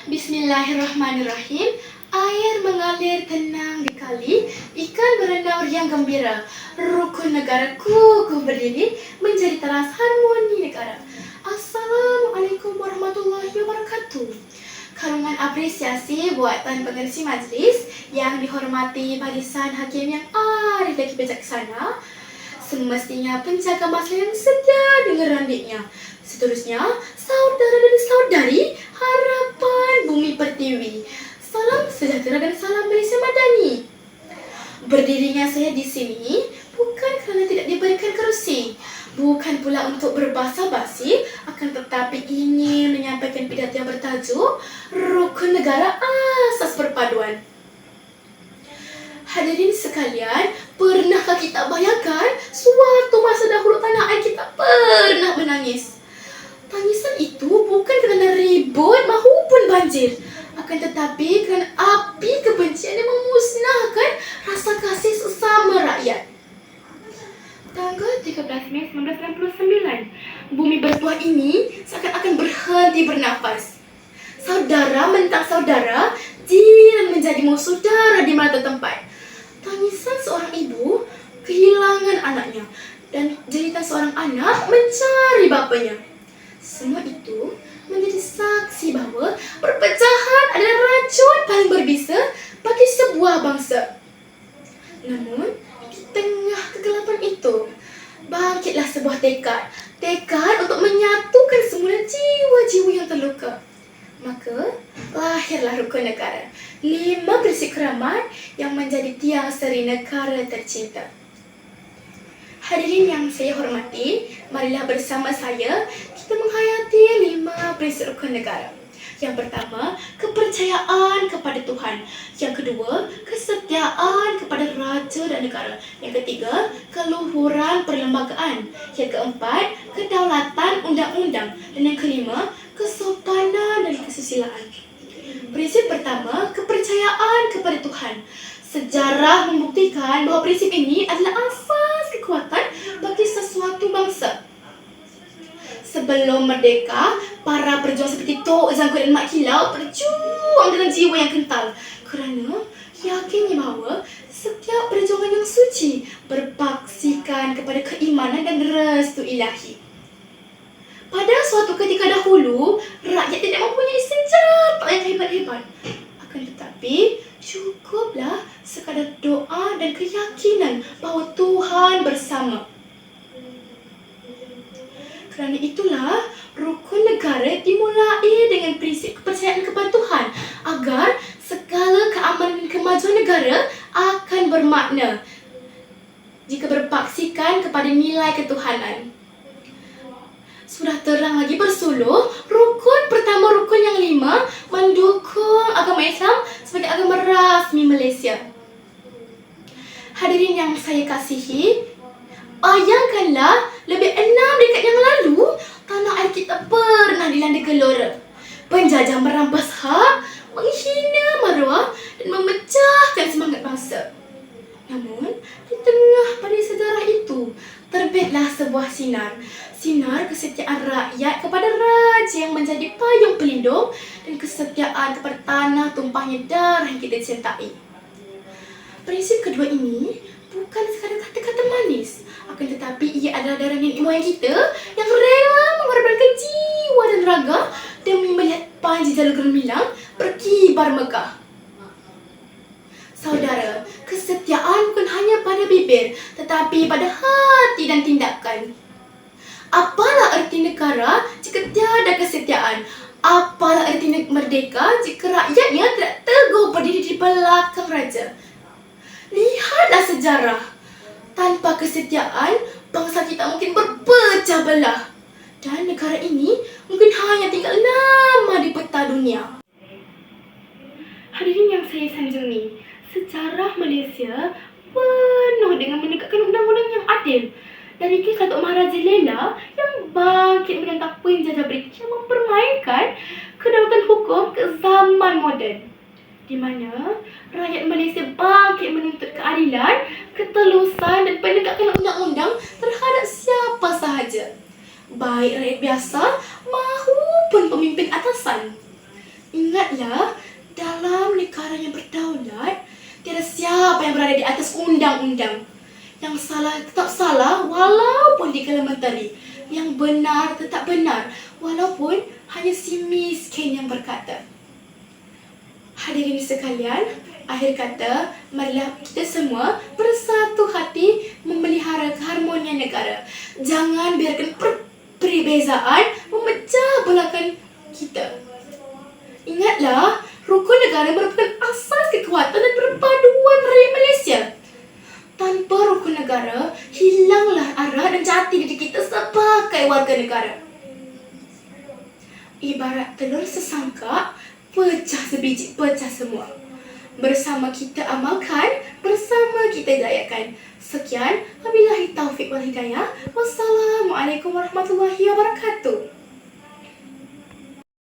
Bismillahirrahmanirrahim. Air mengalir tenang di kali, ikan berenang riang gembira. Rukun negaraku ku berdiri menjadi teras harmoni negara. Assalamualaikum warahmatullahi wabarakatuh. Kalungan apresiasi buatan pengerusi majlis yang dihormati barisan hakim yang arif lagi bijaksana. Semestinya penjaga masa yang setia dengar randiknya. Seterusnya, saudara dan saudari harapan bumi pertiwi. Salam sejahtera dan salam Malaysia Madani. Berdirinya saya di sini bukan kerana tidak diberikan kerusi, bukan pula untuk berbasa-basi, akan tetapi ingin menyampaikan pidato yang bertajuk Rukun Negara Asas Perpaduan. Hadirin sekalian, pernahkah kita bayangkan suatu masa dahulu tanah air kita pernah menangis? Tangisan itu bukan kerana ribut maupun banjir, akan tetapi kerana api kebencian yang memusnahkan rasa kasih sesama rakyat. Tanggal 13 Mei 1969, bumi bertuah ini seakan-akan berhenti bernafas. Saudara mentang saudara, jiran menjadi musuh darah di mana tempat. Tangisan seorang ibu kehilangan anaknya dan jeritan seorang anak mencari bapanya. Semua itu menjadi saksi bahawa perpecahan adalah racun paling berbisa bagi sebuah bangsa. Namun, di tengah kegelapan itu, bangkitlah sebuah tekad untuk menyatukan semula jiwa-jiwa yang terluka. Maka, lahirlah Rukun Negara, 5 prinsip keramat yang menjadi tiang seri negara tercinta. Hadirin yang saya hormati, marilah bersama saya kita menghayati 5 prinsip Rukun Negara. Yang pertama, kepercayaan kepada Tuhan. Yang kedua, kesetiaan kepada raja dan negara. Yang ketiga, keluhuran perlembagaan. Yang keempat, kedaulatan undang-undang. Dan yang kelima, kesopanan dan kesusilaan. Prinsip pertama, kepercayaan kepada Tuhan. Sejarah membuktikan bahawa prinsip ini adalah asas kekuatan bagi sesuatu bangsa. Sebelum merdeka, para perjuang seperti Tok Zangkut dan Mat Kilau berjuang dengan jiwa yang kental kerana yakinnya bahawa setiap perjuangan yang suci berpaksikan kepada keimanan dan restu ilahi. Pada suatu ketika dahulu, rakyat tidak mempunyai senjata yang hebat-hebat. Akan tetapi, cukuplah sekadar doa dan keyakinan bahawa Tuhan bersama. Kerana itulah, Rukun Negara dimulai dengan prinsip kepercayaan kepada Tuhan agar segala keamanan dan kemajuan negara akan bermakna jika berpaksikan kepada nilai ketuhanan. Sudah terang lagi bersuluh, rukun pertama, rukun yang 5 mendukung agama Islam sebagai agama rasmi Malaysia. Hadirin yang saya kasihi, bayangkanlah lebih 6 dekad yang lalu, tanah air kita pernah dilanda gelora. Penjajah merampas hak, menghina maruah dan memecahkan semangat bangsa. Namun, di tengah pada sejarah itu, terbitlah sebuah sinar kesetiaan rakyat kepada raja yang menjadi payung pelindung dan kesetiaan kepada tanah tumpahnya darah yang kita cintai. Prinsip kedua ini bukan sekadar kata-kata manis, akan tetapi ia adalah darah nenek moyang kita yang rela mengorbankan jiwa dan raga demi melihat panji jalur gemilang berkibar megah. Saudara, kesetiaan bukan hanya pada bibir, tetapi pada hati dan tindakan. Apalah erti negara jika tiada kesetiaan? Apalah erti merdeka jika rakyatnya tidak teguh berdiri di belakang raja? Lihatlah sejarah. Tanpa kesetiaan, bangsa kita mungkin berpecah belah. Dan negara ini mungkin hanya tinggal nama di peta dunia. Hadirin yang saya sanjungi, sejarah Malaysia penuh dengan menegakkan undang-undang yang adil. Dari kisah Tok Maharaja Lela yang bangkit menentang penjajah British yang mempermainkan kedaulatan hukum ke zaman moden, di mana rakyat Malaysia bangkit menuntut keadilan, ketelusan dan penegakan undang-undang terhadap siapa sahaja, baik rakyat biasa maupun pemimpin atasan. Ingatlah, dalam negara yang berdaulat, tiada siapa yang berada di atas undang-undang. Yang salah tetap salah walaupun dikala mentari. Yang benar tetap benar walaupun hanya si miskin yang berkata. Hadirin sekalian, akhir kata, marilah kita semua bersatu hati memelihara keharmonian negara. Jangan biarkan perbezaan memecah belahkan kita. Ingatlah, rukun negara merupakan asas kekuatan dan perpaduan rakyat Malaysia. Tanpa rukun negara, hilanglah arah dan jati diri kita sebagai warga negara. Ibarat telur sesangka, pecah sebiji, pecah semua. Bersama kita amalkan, bersama kita jayakan. Sekian, wabillahi taufiq wal hidayah. Wassalamualaikum warahmatullahi wabarakatuh.